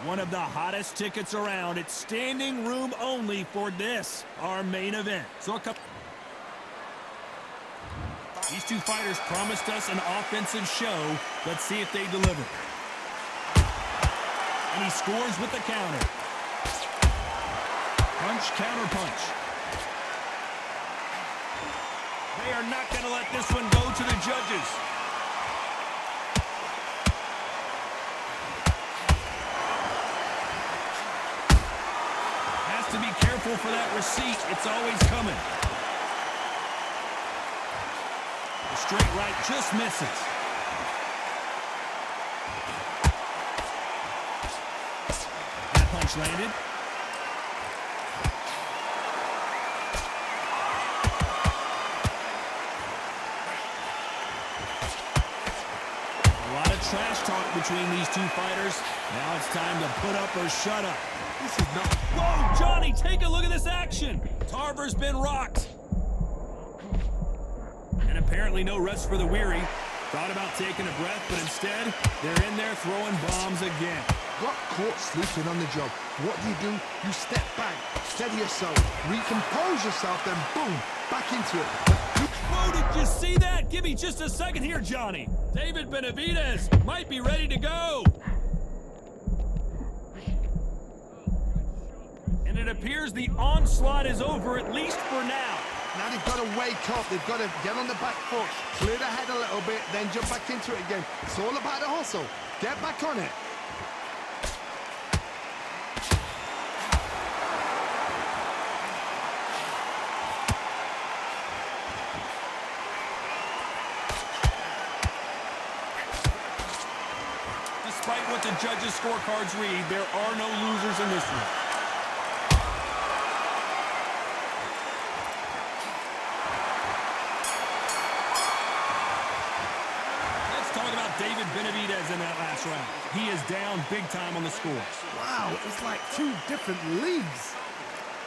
One of the hottest tickets around. It's standing room only for this, our main event. So these two fighters promised us an offensive show. Let's see if they deliver. And he scores with the counter. Punch, counter punch. They are not going to let this one go to the judges. To be careful for that receipt. It's always coming. The straight right just misses. That punch landed. A lot of trash talk between these two fighters. Now it's time to put up or shut up. This is not... Whoa, Johnny, take a look at this action. Tarver's been rocked. And apparently no rest for the weary. Thought about taking a breath, but instead, they're in there throwing bombs again. Got caught sleeping on the job. What do? You step back, steady yourself, recompose yourself, then boom, back into it. Whoa, did you see that? Give me just a second here, Johnny. David Benavidez might be ready to go. And it appears the onslaught is over, at least for now. Now they've got to wake up. They've got to get on the back foot, clear the head a little bit, then jump back into it again. It's all about the hustle. Get back on it. Despite what the judges' scorecards read, there are no losers in this one. David Benavidez in that last round. He is down big time on the score. Wow, it's like two different leagues.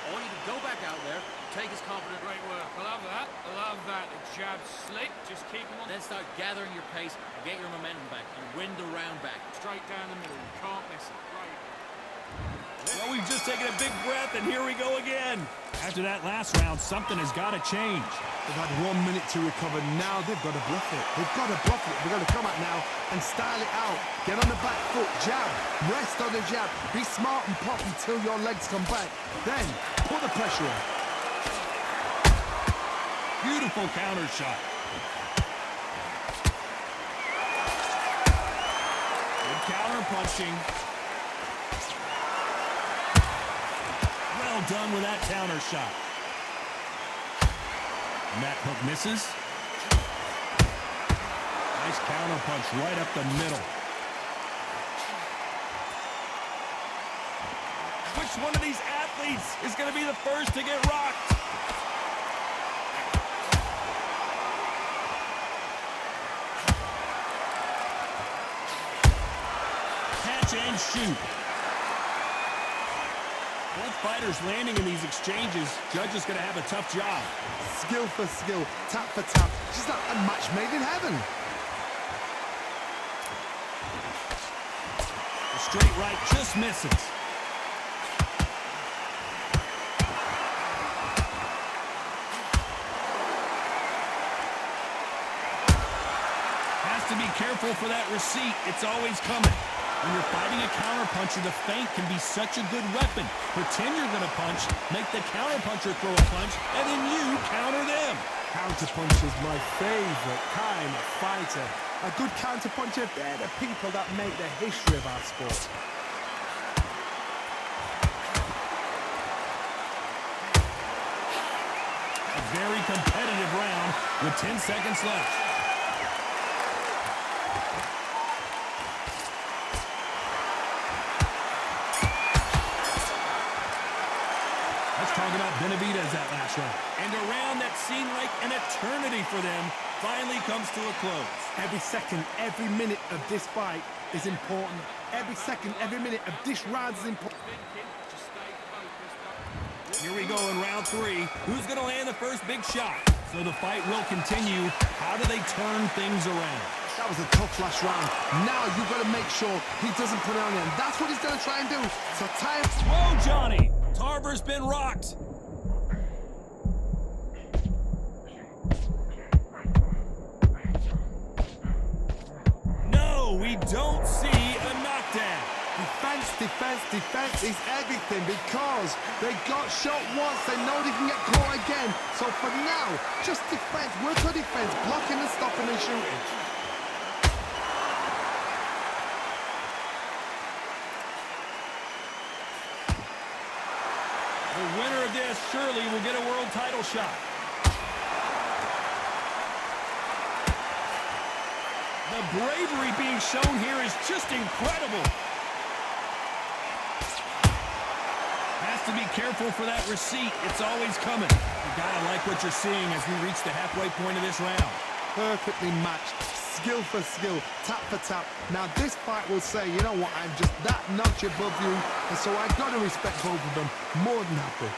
I want you to go back out there, take his confidence. Great work. I love that. I love that. The jab slick. Just keep him on. Then start gathering your pace and get your momentum back and win the round back. Straight down the middle. You can't miss it. Great. Well, we've just taken a big breath, and here we go again. After that last round, something has got to change. They've had 1 minute to recover. Now they've got to bluff it. They've got to bluff it. They've got to come out now and style it out. Get on the back foot, jab, rest on the jab. Be smart and pop until your legs come back. Then put the pressure on. Beautiful counter shot. Good counter punching. Well done with that counter shot. And that hook misses. Nice counter punch right up the middle. Which one of these athletes is going to be the first to get rocked? Catch and shoot. Both fighters landing in these exchanges. Judge is going to have a tough job. Skill for skill, tap for tap. Just like a match made in heaven. The straight right just misses. Has to be careful for that receipt. It's always coming. When you're fighting a counterpuncher, the feint can be such a good weapon. Pretend you're going to punch, make the counterpuncher throw a punch, and then you counter them. Counterpuncher's my favorite kind of fighter. A good counterpuncher, they're the people that make the history of our sport. A very competitive round with 10 seconds left. Talk about Benavidez that last round. And a round that seemed like an eternity for them finally comes to a close. Every second, every minute of this fight is important. Every second, every minute of this round is important. Here we go in round 3. Who's going to land the first big shot? So the fight will continue. How do they turn things around? That was a tough last round. Now you've got to make sure he doesn't put it on him. That's what he's going to try and do. So time. Whoa, Johnny! Tarver's been rocked. No, we don't see a knockdown. Defense, defense, defense is everything because they got shot once. They know they can get caught again. So for now, just defense. Work on defense. Blocking and stopping and shooting. The winner of this surely will get a world title shot. The bravery being shown here is just incredible. Has to be careful for that receipt. It's always coming. You gotta like what you're seeing as we reach the halfway point of this round. Perfectly matched. Skill for skill. Tap for tap. Now this fight will say, you know what, I'm just that notch above you. And so I've got to respect both of them. More than happy.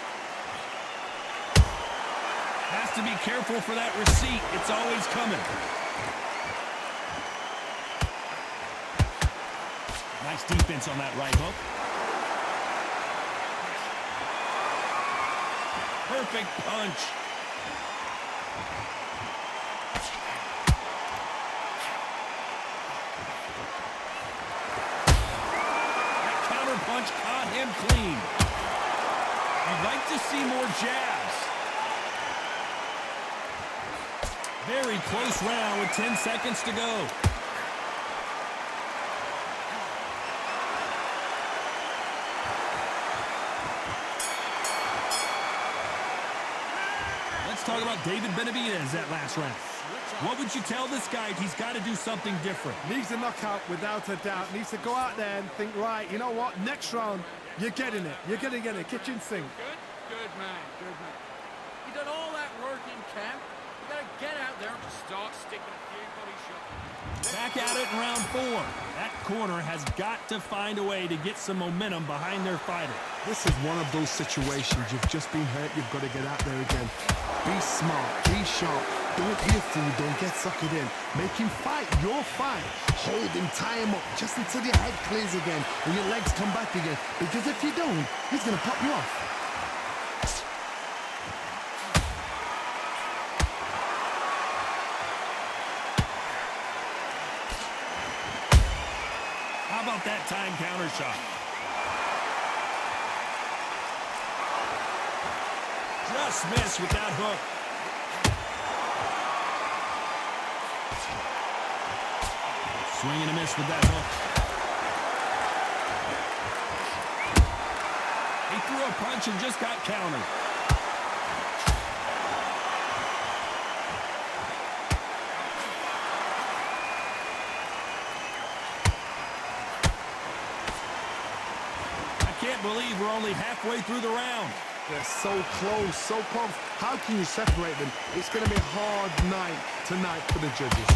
Has to be careful for that receipt. It's always coming. Nice defense on that right hook. Perfect punch. That counter punch caught him clean. You'd like to see more jabs. Very close round with 10 seconds to go. Let's talk about David Benavidez that last round. What would you tell this guy if he's got to do something different? Needs a knockout without a doubt. Needs to go out there and think, right, you know what, next round, you're getting it. You're going to get it. Kitchen sink. Good man, good man. You done all that work in camp. You gotta get out there and start sticking a few body shots. Back at it in round 4. That corner has got to find a way to get some momentum behind their fighter. This is one of those situations. You've just been hurt. You've got to get out there again. Be smart. Be sharp. Don't be a fool. Don't get suckered in. Make him fight your fight. Hold him. Tie him up just until your head clears again and your legs come back again. Because if you don't, he's going to pop you off. How about that time counter shot? Just missed with that hook. Swing and a miss with that hook. He threw a punch and just got countered. I can't believe we're only halfway through the round. They're so close, so close. How can you separate them? It's going to be a hard night tonight for the judges.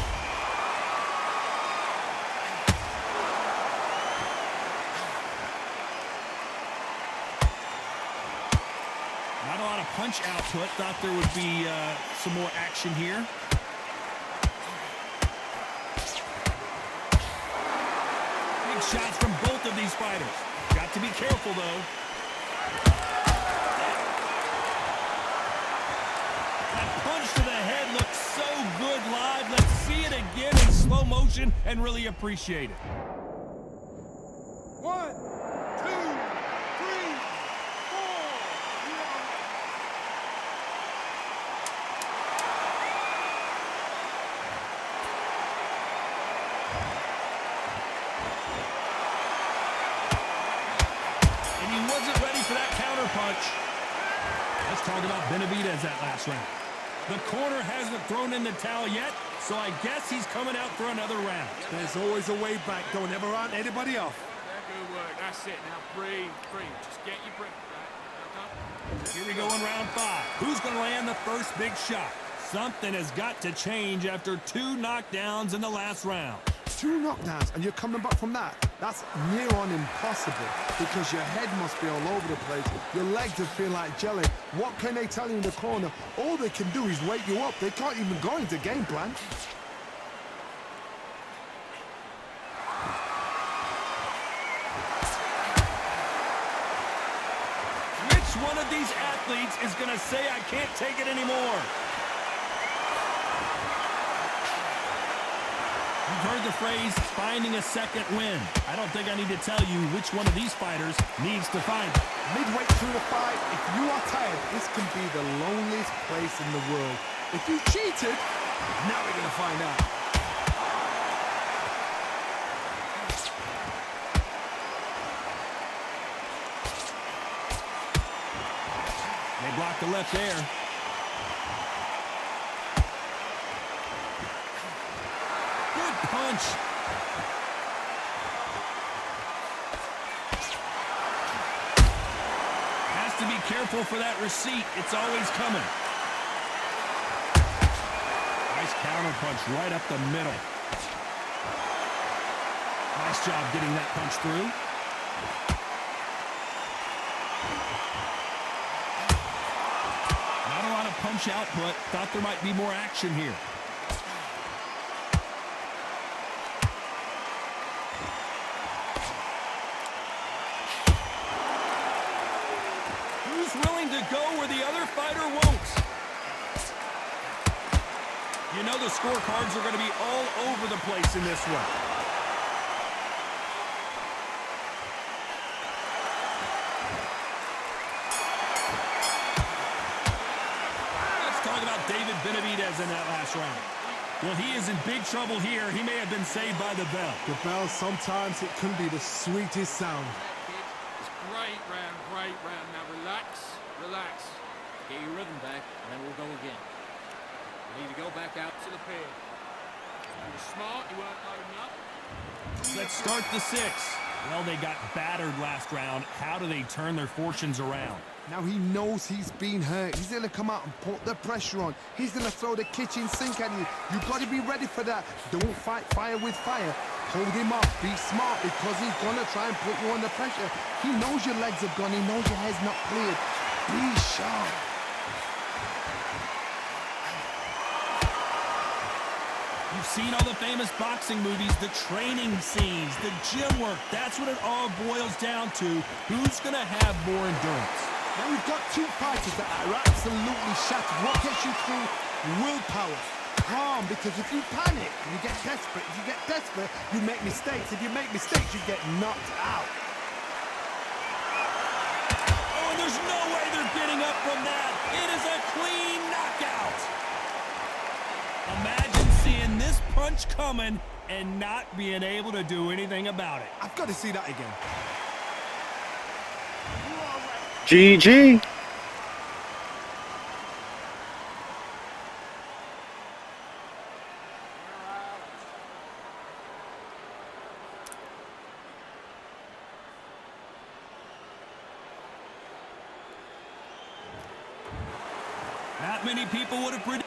Not a lot of punch output. Thought there would be some more action here. Big shots from both of these fighters. Got to be careful, though. That punch to the head looks so good live. Let's see it again in slow motion and really appreciate it. 1, 2, 3, 4. And he wasn't ready for that counter punch. Let's talk about Benavidez that last round. The corner hasn't thrown in the towel yet, so I guess he's coming out for another round. There's always a way back. Don't ever run anybody off. Good work. That's it. Now breathe, breathe. Just get your breath back. Here we go in round 5. Who's going to land the first big shot? Something has got to change after 2 knockdowns in the last round. 2 knockdowns and you're coming back from that. That's near on impossible because your head must be all over the place. Your legs will feel like jelly. What can they tell you in the corner? All they can do is wake you up. They can't even go into game plan. Which one of these athletes is going to say, I can't take it anymore? You've heard the phrase, finding a second win. I don't think I need to tell you which one of these fighters needs to find it. Midway through the fight, if you are tired, this can be the loneliest place in the world. If you cheated, now we're going to find out. They blocked the left there. Good punch. Has to be careful for that receipt. It's always coming. Nice counter punch right up the middle. Nice job getting that punch through. Not a lot of punch output. Thought there might be more action here. Who's willing to go where the other fighter won't? You know the scorecards are going to be all over the place in this one. Let's talk about Benavidez in that last round. Well, he is in big trouble here. He may have been saved by the bell. The bell, sometimes it can be the sweetest sound. It's great round, great round. Now relax, relax. Get your rhythm back, and then we'll go again. You need to go back out to the pin. You were smart, you weren't loading up. Let's start the 6. Well, they got battered last round. How do they turn their fortunes around? Now he knows he's been hurt. He's going to come out and put the pressure on. He's going to throw the kitchen sink at you. You've got to be ready for that. Don't fight fire with fire. Hold him off. Be smart because he's going to try and put you under pressure. He knows your legs have gone. He knows your head's not cleared. Be sharp. You've seen all the famous boxing movies, the training scenes, the gym work. That's what it all boils down to. Who's going to have more endurance? Now we've got two fighters that are absolutely shattered. What gets you through? Willpower. Calm, because if you panic, you get desperate. If you get desperate, you make mistakes. If you make mistakes, you get knocked out. Oh, and there's no way they're getting up from that. It is a clean knockout. Imagine seeing this punch coming and not being able to do anything about it. I've got to see that again. GG. Not many people would have predicted.